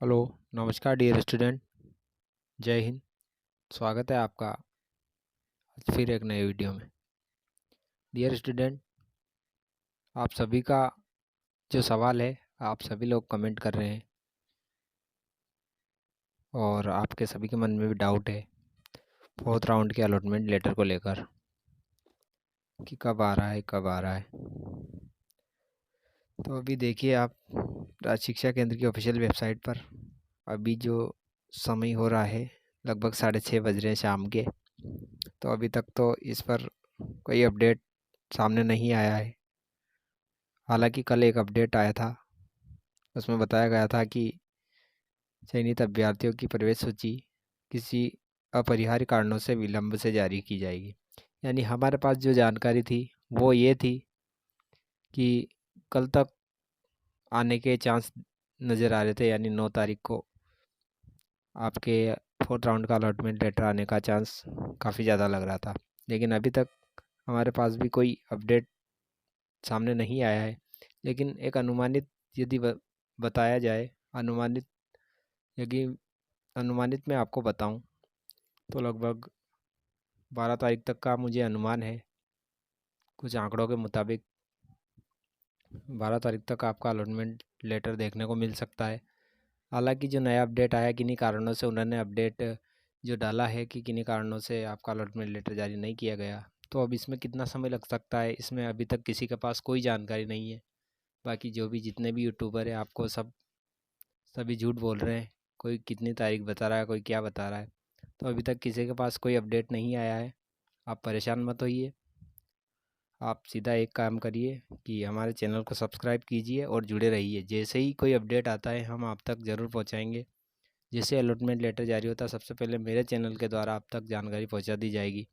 Hello, नमस्कार dear student. जय हिंद। स्वागत है आपका आज फिर एक नए वीडियो में। डियर स्टूडेंट, आप सभी का जो सवाल है, आप सभी लोग कमेंट कर रहे हैं और आपके सभी के मन में भी डाउट है फोर्थ राउंड के अलॉटमेंट लेटर को लेकर कि कब आ रहा है, कब आ रहा है। तो अभी देखिए आप राज्य शिक्षा केंद्र की ऑफिशियल वेबसाइट पर अभी जो समय हो रहा है लगभग 6:30 बज रहे हैं शाम के। तो अभी तक तो इस पर कोई अपडेट सामने नहीं आया है। हालांकि कल एक अपडेट आया था, उसमें बताया गया था कि चयनित अभ्यर्थियों की प्रवेश सूची किसी अपरिहार्य कारणों से विलंब से जारी की जाएगी। यानी हमारे पास जो जानकारी थी वो ये थी कि कल तक आने के चांस नज़र आ रहे थे, यानी 9 तारीख को आपके फोर्थ राउंड का अलॉटमेंट लेटर आने का चांस काफ़ी ज़्यादा लग रहा था। लेकिन अभी तक हमारे पास भी कोई अपडेट सामने नहीं आया है। लेकिन एक अनुमानित यदि बताया जाए, अनुमानित यदि अनुमानित मैं आपको बताऊं तो लगभग 12 तारीख तक का मुझे अनुमान है। कुछ आंकड़ों के मुताबिक 12 तारीख तक आपका अलॉटमेंट लेटर देखने को मिल सकता है। हालांकि जो नया अपडेट आया, किन्हीं कारणों से उन्होंने अपडेट जो डाला है कि किन्हीं कारणों से आपका अलॉटमेंट लेटर जारी नहीं किया गया, तो अब इसमें कितना समय लग सकता है, इसमें अभी तक किसी के पास कोई जानकारी नहीं है। बाकी जो भी जितने भी यूट्यूबर हैं आपको सभी झूठ बोल रहे हैं। कोई कितनी तारीख बता रहा है, कोई क्या बता रहा है। तो अभी तक किसी के पास कोई अपडेट नहीं आया है। आप परेशान मत होइए, आप सीधा एक काम करिए कि हमारे चैनल को सब्सक्राइब कीजिए और जुड़े रहिए। जैसे ही कोई अपडेट आता है हम आप तक ज़रूर पहुंचाएंगे। जैसे अलॉटमेंट लेटर जारी होता है सबसे पहले मेरे चैनल के द्वारा आप तक जानकारी पहुंचा दी जाएगी।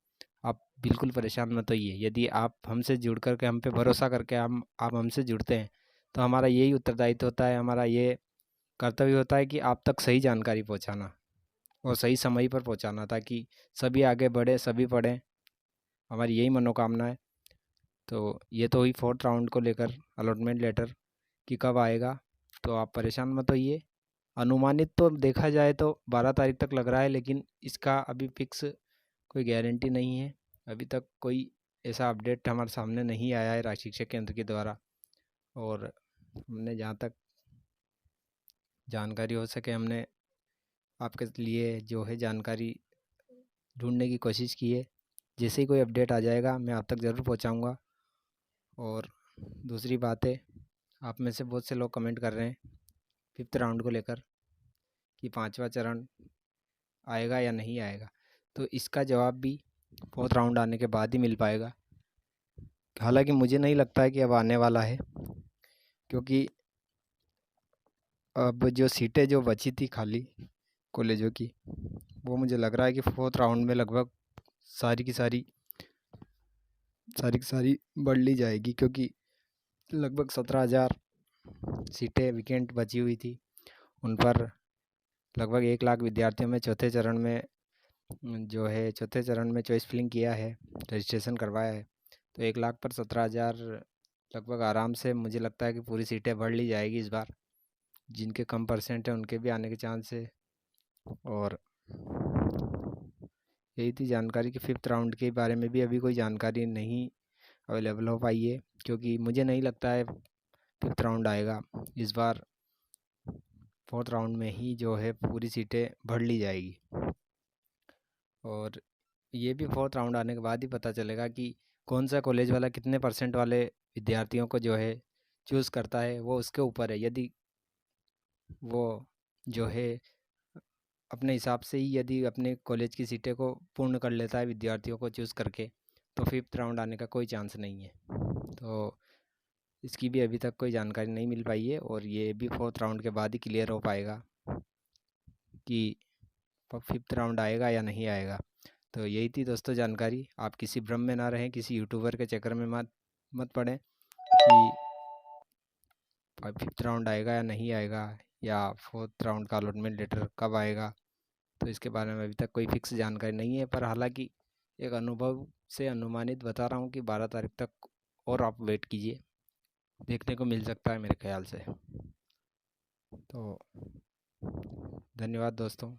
आप बिल्कुल परेशान मत होइए। यदि आप हमसे जुड़ करके, हम पे भरोसा करके आप हमसे जुड़ते हैं, तो हमारा यही उत्तरदायित्व होता है, हमारा ये कर्तव्य होता है कि आप तक सही जानकारी पहुंचाना और सही समय पर पहुंचाना, ताकि सभी आगे बढ़े, सभी पढ़ें। हमारी यही मनोकामना है। तो ये तो हुई फोर्थ राउंड को लेकर अलॉटमेंट लेटर कि कब आएगा। तो आप परेशान मत होइए। अनुमानित तो देखा जाए तो 12 तारीख तक लग रहा है, लेकिन इसका अभी फिक्स कोई गारंटी नहीं है। अभी तक कोई ऐसा अपडेट हमारे सामने नहीं आया है राज्य शिक्षा केंद्र के द्वारा। और हमने जहाँ तक जानकारी हो सके हमने आपके लिए जो है जानकारी ढूंढने की कोशिश की है। जैसे ही कोई अपडेट आ जाएगा मैं आप तक ज़रूर पहुंचाऊंगा। और दूसरी बात है, आप में से बहुत से लोग कमेंट कर रहे हैं फिफ्थ राउंड को लेकर कि पांचवा चरण आएगा या नहीं आएगा। तो इसका जवाब भी फोर्थ राउंड आने के बाद ही मिल पाएगा। हालांकि मुझे नहीं लगता है कि अब आने वाला है, क्योंकि अब जो सीटें जो बची थी खाली कॉलेजों की, वो मुझे लग रहा है कि फोर्थ राउंड में लगभग सारी की सारी बढ़ ली जाएगी। क्योंकि लगभग 17,000 सीटें विकेंट बची हुई थी। उन पर लगभग 1 लाख विद्यार्थियों में चौथे चरण में चॉइस फिलिंग किया है, रजिस्ट्रेशन करवाया है। तो 1 लाख पर 17,000 लगभग आराम से मुझे लगता है कि पूरी सीटें भर ली जाएगी इस बार। जिनके कम परसेंट हैं उनके भी आने के चांस है। और यही थी जानकारी कि फिफ्थ राउंड के बारे में भी अभी कोई जानकारी नहीं अवेलेबल हो पाई है, क्योंकि मुझे नहीं लगता है फिफ्थ राउंड आएगा इस बार। फोर्थ राउंड में ही जो है पूरी सीटें भर ली जाएगी। और ये भी फोर्थ राउंड आने के बाद ही पता चलेगा कि कौन सा कॉलेज वाला कितने परसेंट वाले विद्यार्थियों को जो है चूज़ करता है, वो उसके ऊपर है। यदि वो जो है अपने हिसाब से ही यदि अपने कॉलेज की सीटें को पूर्ण कर लेता है विद्यार्थियों को चूज़ करके, तो फिफ्थ राउंड आने का कोई चांस नहीं है। तो इसकी भी अभी तक कोई जानकारी नहीं मिल पाई है, और ये भी फोर्थ राउंड के बाद ही क्लियर हो पाएगा कि फिफ्थ राउंड आएगा या नहीं आएगा। तो यही थी दोस्तों जानकारी। आप किसी भ्रम में ना रहें, किसी यूट्यूबर के चक्कर में मत मत पड़ें कि फिफ्थ राउंड आएगा या नहीं आएगा, या फोर्थ राउंड का अलॉटमेंट लेटर कब आएगा। तो इसके बारे में अभी तक कोई फिक्स जानकारी नहीं है। पर हालांकि एक अनुभव से अनुमानित बता रहा हूँ कि 12 तारीख तक और आप वेट कीजिए, देखने को मिल सकता है मेरे ख्याल से। तो धन्यवाद दोस्तों।